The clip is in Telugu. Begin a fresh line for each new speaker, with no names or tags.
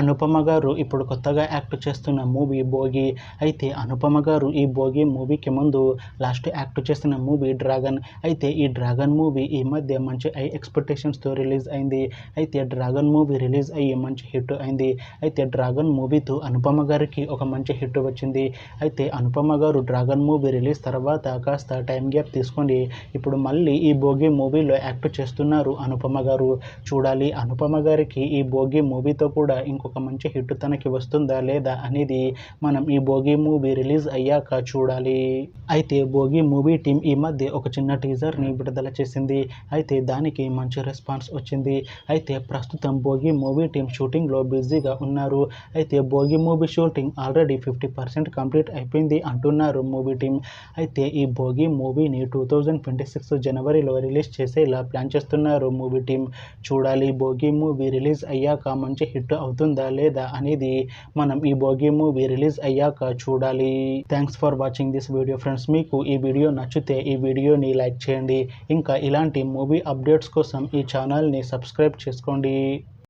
అనుపమ గారు ఇప్పుడు కొత్తగా యాక్ట్ చేస్తున్న మూవీ భోగి. అయితే అనుపమ గారు ఈ భోగి మూవీకి ముందు లాస్ట్ యాక్ట్ చేసిన మూవీ డ్రాగన్. అయితే ఈ డ్రాగన్ మూవీ ఈ మధ్య మంచి హై ఎక్స్పెక్టేషన్స్తో రిలీజ్ అయింది. అయితే డ్రాగన్ మూవీ రిలీజ్ అయ్యి మంచి హిట్ అయింది. అయితే డ్రాగన్ మూవీతో అనుపమ గారికి ఒక మంచి హిట్ వచ్చింది. అయితే అనుపమ గారు డ్రాగన్ మూవీ రిలీజ్ తర్వాత కాస్త టైం గ్యాప్ తీసుకొని ఇప్పుడు మళ్ళీ ఈ భోగి మూవీలో యాక్ట్ చేస్తున్నారు అనుపమ గారు. చూడాలి అనుపమ గారికి ఈ భోగి మూవీతో కూడా ఇంకొక మంచి హిట్ తనకి వస్తుందా లేదా అనేది మనం ఈ భోగి మూవీ రిలీజ్ అయ్యాక చూడాలి. అయితే భోగి మూవీ టీం ఈ మధ్య ఒక చిన్న టీజర్ని విడుదల చేసింది. అయితే దానికి మంచి రెస్పాన్స్ వచ్చింది. అయితే ప్రస్తుతం భోగి మూవీ టీం షూటింగ్లో బిజీగా ఉన్నారు. అయితే Bhogi movie shooting already 50% complete అయిపోయింది అంటున్నారు మూవీ టీం. అయితే ఈ భోగి మూవీని 2026 జనవరిలో రిలీజ్ చేసేలా ప్లాన్ చేస్తున్నారు మూవీ టీం. చూడాలి భోగి మూవీ రిలీజ్ అయ్యాక మంచి హిట్ అవుతుందా లేదా అనేది మనం ఈ భోగి మూవీ రిలీజ్ అయ్యాక చూడాలి. Thanks for watching this video friends. మీకు ఈ వీడియో నచ్చితే ఈ వీడియోని లైక్ చేయండి. ఇంకా ఇలాంటి మూవీ అప్డేట్స్ కోసం ఈ ఛానల్ని సబ్స్క్రైబ్ చేసుకోండి.